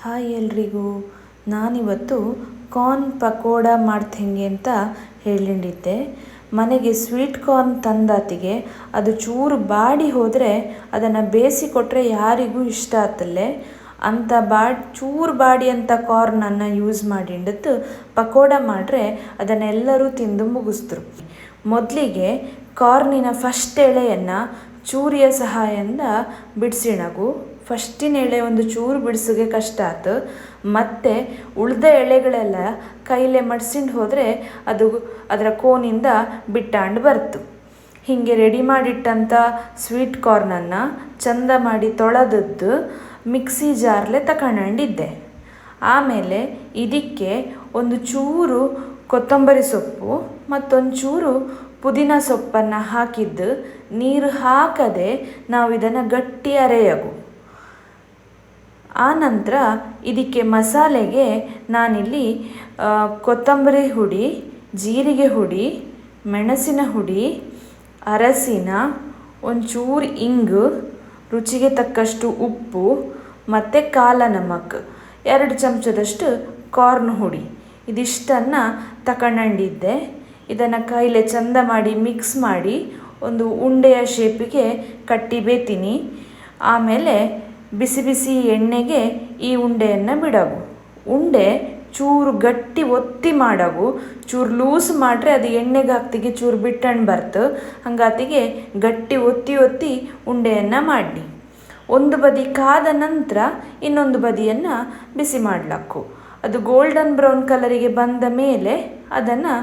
Hi ಎಲ್ರಿಗೂ. ನಾನಿವತ್ತು corn pakoda ಮಾಡ್ತೀನಿ ಅಂತ ಹೇಳಿದ್ದೆ. ಮನೆಗೆ ಸ್ವೀಟ್ ಕಾರ್ನ್ ತಂದಾತಿಗೆ ಅದು ಚೂರು ಬಾಡಿ ಹೋದರೆ ಅದನ್ನು ಬೇಯಿಸಿ ಕೊಟ್ಟರೆ ಯಾರಿಗೂ ಇಷ್ಟ ಆತಲ್ಲೇ ಅಂತ ಚೂರು ಬಾಡಿ ಅಂತ ಕಾರ್ನನ್ನು ಯೂಸ್ ಮಾಡಿಂಡತ್ತು ಪಕೋಡ ಮಾಡ್ರೆ ಅದನ್ನೆಲ್ಲರೂ ತಿಂದು ಮುಗಿಸಿದ್ರು. ಮೊದಲಿಗೆ ಕಾರ್ನಿನ ಫಸ್ಟ್ ಎಳೆಯನ್ನು ಚೂರಿಯ ಸಹಾಯದಿಂದ ಬಿಡಿಸಿಣಗು. ಫಸ್ಟಿನ ಎಳೆ ಒಂದು ಚೂರು ಬಿಡಿಸೋಗೆ ಕಷ್ಟ ಆಯ್ತು. ಮತ್ತು ಉಳಿದ ಎಳೆಗಳೆಲ್ಲ ಕೈಲೇ ಮಡ್ಸಿಂಡು ಹೋದರೆ ಅದು ಅದರ ಕೋನಿಂದ ಬಿಟ್ಟಾಂಡು ಬರ್ತು. ಹೀಗೆ ರೆಡಿ ಮಾಡಿಟ್ಟಂಥ ಸ್ವೀಟ್ ಕಾರ್ನನ್ನು ಚಂದ ಮಾಡಿ ತೊಳೆದದ್ದು ಮಿಕ್ಸಿ ಜಾರ್ಲೆ ತಗೊಂಡಿದ್ದೆ. ಆಮೇಲೆ ಇದಕ್ಕೆ ಒಂದು ಚೂರು ಕೊತ್ತಂಬರಿ ಸೊಪ್ಪು ಮತ್ತೊಂದು ಚೂರು ಪುದೀನ ಸೊಪ್ಪನ್ನು ಹಾಕಿದ್ದು ನೀರು ಹಾಕದೆ ನಾವು ಇದನ್ನು ಗಟ್ಟಿ ಅರೆಯಗು. ಆನಂತರ ಇದಕ್ಕೆ ಮಸಾಲೆಗೆ ನಾನಿಲ್ಲಿ ಕೊತ್ತಂಬರಿ ಹುಡಿ, ಜೀರಿಗೆ ಹುಡಿ, ಮೆಣಸಿನ ಹುಡಿ, ಅರಸಿನ, ಒಂಚೂರು ಇಂಗು, ರುಚಿಗೆ ತಕ್ಕಷ್ಟು ಉಪ್ಪು ಮತ್ತು ಕಾಲ ನಮಕ್, 2 ಚಮಚದಷ್ಟು ಕಾರ್ನ್ ಹುಡಿ ಇದಿಷ್ಟನ್ನು ತಗೊಂಡಿದ್ದೆ. ಇದನ್ನು ಕೈಲೇ ಚಂದ ಮಾಡಿ ಮಿಕ್ಸ್ ಮಾಡಿ ಒಂದು ಉಂಡೆಯ ಶೇಪಿಗೆ ಕಟ್ಟಿ ಬೇತೀನಿ. ಆಮೇಲೆ ಬಿಸಿ ಬಿಸಿ ಎಣ್ಣೆಗೆ ಈ ಉಂಡೆಯನ್ನು ಬಿಡಗು. ಉಂಡೆ ಚೂರು ಗಟ್ಟಿ ಒತ್ತಿ ಮಾಡಗು. ಚೂರು ಲೂಸ್ ಮಾಡ್ರೆ ಅದು ಎಣ್ಣೆಗೆ ಹಾಕ್ತಿಗೆ ಚೂರು ಬಿಟ್ಟಣ್ಣು ಬರ್ತು. ಹಂಗಾತಿಗೆ ಗಟ್ಟಿ ಒತ್ತಿ ಒತ್ತಿ ಉಂಡೆಯನ್ನು ಮಾಡಿ ಒಂದು ಬದಿ ಕಾದ ನಂತರ ಇನ್ನೊಂದು ಬದಿಯನ್ನು ಬಿಸಿ ಮಾಡಲಕ್ಕು. ಅದು ಗೋಲ್ಡನ್ ಬ್ರೌನ್ ಕಲರಿಗೆ ಬಂದ ಮೇಲೆ ಅದನ್ನು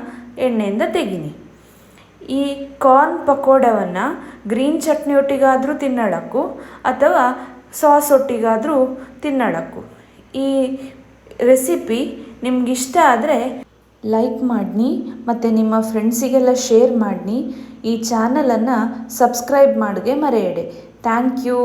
ಎಣ್ಣೆಯಿಂದ ತೆಗಿನಿ. ಈ ಕಾರ್ನ್ ಪಕೋಡವನ್ನು ಗ್ರೀನ್ ಚಟ್ನಿ ಒಟ್ಟಿಗಾದರೂ ತಿನ್ನಳಕ್ಕು ಅಥವಾ ಸಾಸ್ ಒಟ್ಟಿಗಾದರೂ ತಿನ್ನಳಕ್ಕು. ಈ ರೆಸಿಪಿ ನಿಮಗಿಷ್ಟ ಆದರೆ ಲೈಕ್ ಮಾಡಿ ಮತ್ತು ನಿಮ್ಮ ಫ್ರೆಂಡ್ಸಿಗೆಲ್ಲ ಶೇರ್ ಮಾಡಿ. ಈ ಚಾನಲನ್ನು ಸಬ್ಸ್ಕ್ರೈಬ್ ಮಾಡೋಕ್ಕೆ ಮರೆಯಡೆ. Thank you.